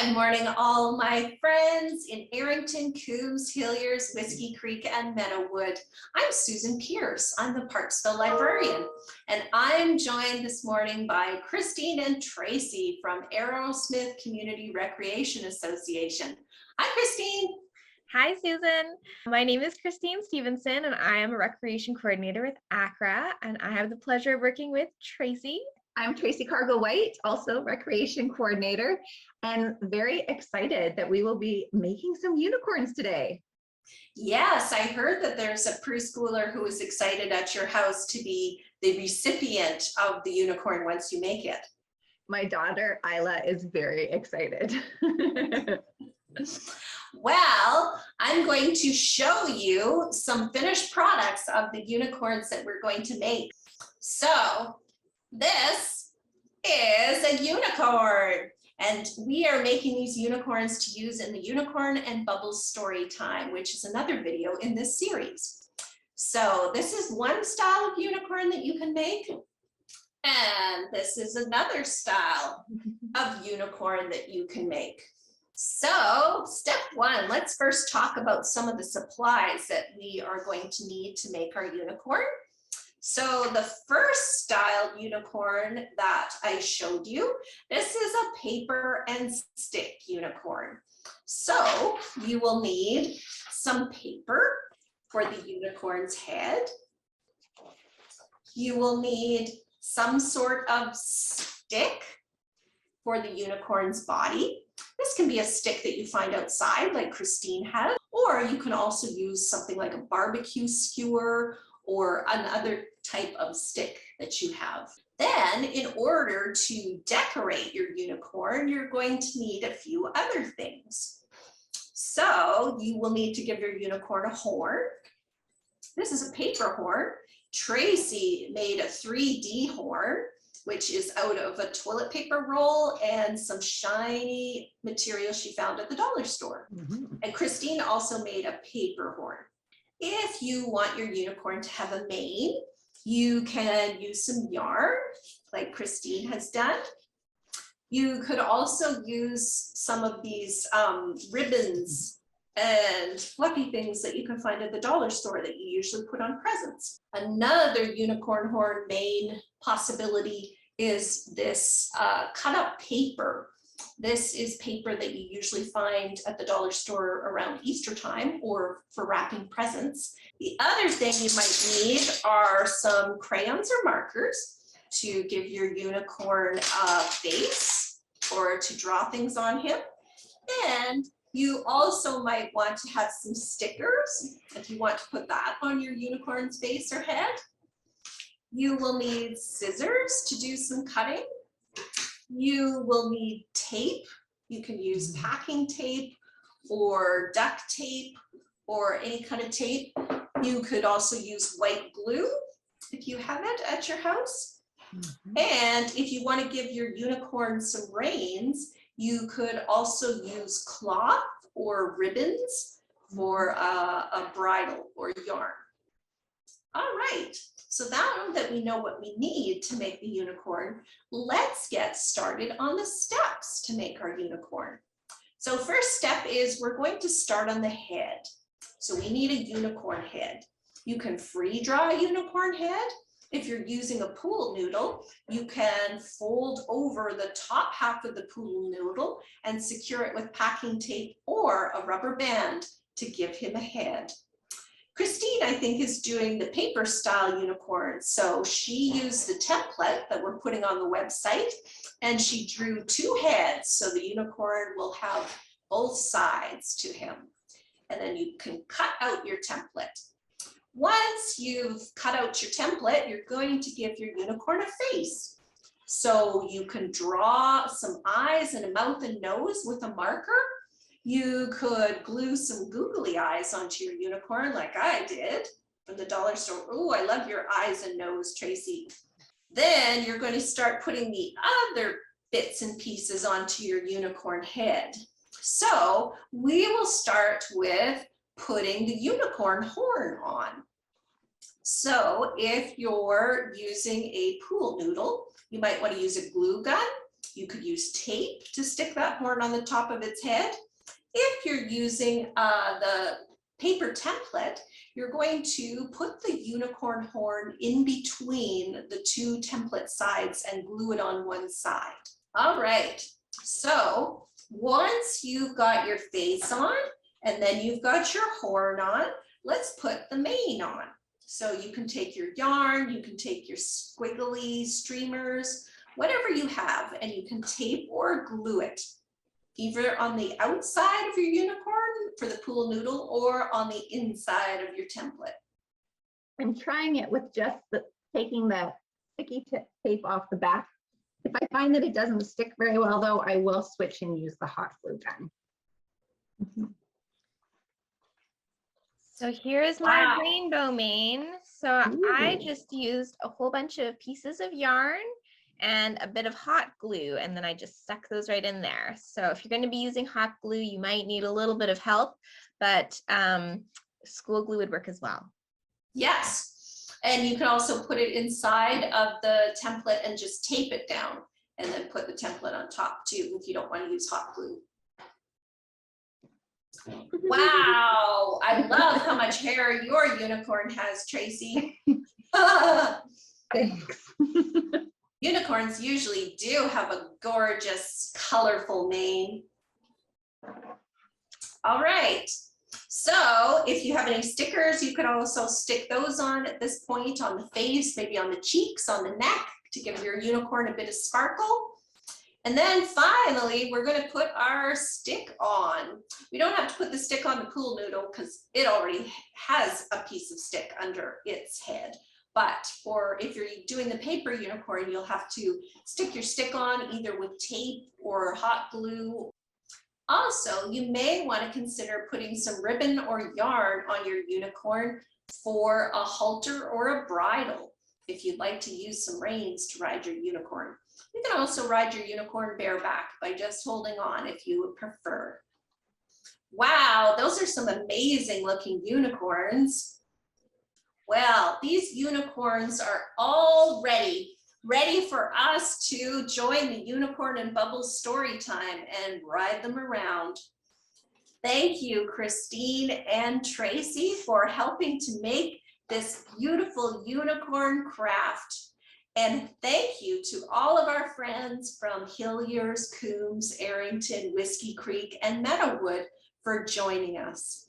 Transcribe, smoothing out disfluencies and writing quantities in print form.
Good morning, all my friends in Arrington, Coombs, Hilliers, Whiskey Creek, and Meadowood. I'm Susan Pierce. I'm the Parksville librarian, and I'm joined this morning by Christine and Tracy from Arrowsmith Community Recreation Association. Hi, Christine. Hi, Susan. My name is Christine Stevenson, and I am a recreation coordinator with ACRA, and I have the pleasure of working with Tracy. I'm Tracy Cargo-White, also recreation coordinator, and very excited that we will be making some unicorns today. Yes, I heard that there's a preschooler who is excited at your house to be the recipient of the unicorn once you make it. My daughter, Isla, is very excited. Well, I'm going to show you some finished products of the unicorns that we're going to make. So this is a unicorn, and we are making these unicorns to use in the Unicorn and Bubbles story time, which is another video in this series. So this is one style of unicorn that you can make, and this is another style of unicorn that you can make. So step one, let's first talk about some of the supplies that we are going to need to make our unicorn. So the first style unicorn that I showed you, this is a paper and stick unicorn. So you will need some paper for the unicorn's head. You will need some sort of stick for the unicorn's body. This can be a stick that you find outside like Christine has, or you can also use something like a barbecue skewer or another type of stick that you have. Then in order to decorate your unicorn, you're going to need a few other things. So you will need to give your unicorn a horn. This is a paper horn. Tracy made a 3D horn, which is out of a toilet paper roll and some shiny material she found at the dollar store. And Christine also made a paper horn. If you want your unicorn to have a mane, you can use some yarn like Christine has done. You could also use some of these ribbons and fluffy things that you can find at the dollar store that you usually put on presents. Another unicorn horn mane possibility is this cut up paper. This is paper that you usually find at the dollar store around Easter time or for wrapping presents. The other thing you might need are some crayons or markers to give your unicorn a face or to draw things on him. And you also might want to have some stickers if you want to put that on your unicorn's face or head. You will need scissors to do some cutting. You will need tape. You can use packing tape or duct tape or any kind of tape. You could also use white glue if you have it at your house. And if you want to give your unicorn some reins, you could also use cloth or ribbons for a bridle or yarn. All right, so now that we know what we need to make the unicorn, let's get started on the steps to make our unicorn. So first step is we're going to start on the head. So we need a unicorn head. You can free draw a unicorn head. If you're using a pool noodle, you can fold over the top half of the pool noodle and secure it with packing tape or a rubber band to give him a head. Christine, I think, is doing the paper style unicorn. So she used the template that we're putting on the website and she drew two heads. So the unicorn will have both sides to him. And then you can cut out your template. Once you've cut out your template, you're going to give your unicorn a face. So you can draw some eyes and a mouth and nose with a marker. You could glue some googly eyes onto your unicorn like I did from the dollar store. Oh, I love your eyes and nose, Tracy. Then you're going to start putting the other bits and pieces onto your unicorn head. So we will start with putting the unicorn horn on. So if you're using a pool noodle, you might want to use a glue gun You could use tape to stick that horn on the top of its head. If you're using the paper template, you're going to put the unicorn horn in between the two template sides and glue it on one side. All right, so once you've got your face on and then you've got your horn on, let's put the mane on. So you can take your yarn, you can take your squiggly streamers, whatever you have, and you can tape or glue it, either on the outside of your unicorn for the pool noodle or on the inside of your template. I'm trying it with just taking the sticky tape off the back. If I find that it doesn't stick very well though, I will switch and use the hot glue gun. So here's my rainbow mane. So I Ooh. just used a whole bunch of pieces of yarn and a bit of hot glue, and then I just stuck those right in there. So if you're going to be using hot glue, you might need a little bit of help, but school glue would work as well. Yes, and you can also put it inside of the template and just tape it down and then put the template on top too if you don't want to use hot glue. Wow, I love how much hair your unicorn has, Tracy. Thanks. Unicorns usually do have a gorgeous, colorful mane. All right, so if you have any stickers, you can also stick those on at this point on the face, maybe on the cheeks, on the neck, to give your unicorn a bit of sparkle. And then finally, we're going to put our stick on. We don't have to put the stick on the pool noodle because it already has a piece of stick under its head. But if you're doing the paper unicorn, you'll have to stick your stick on either with tape or hot glue. Also, you may want to consider putting some ribbon or yarn on your unicorn for a halter or a bridle if you'd like to use some reins to ride your unicorn. You can also ride your unicorn bareback by just holding on if you would prefer. Wow, those are some amazing looking unicorns. Well, these unicorns are all ready for us to join the Unicorn and Bubbles story time and ride them around. Thank you, Christine and Tracy, for helping to make this beautiful unicorn craft. And thank you to all of our friends from Hilliers, Coombs, Arrington, Whiskey Creek, and Meadowood for joining us.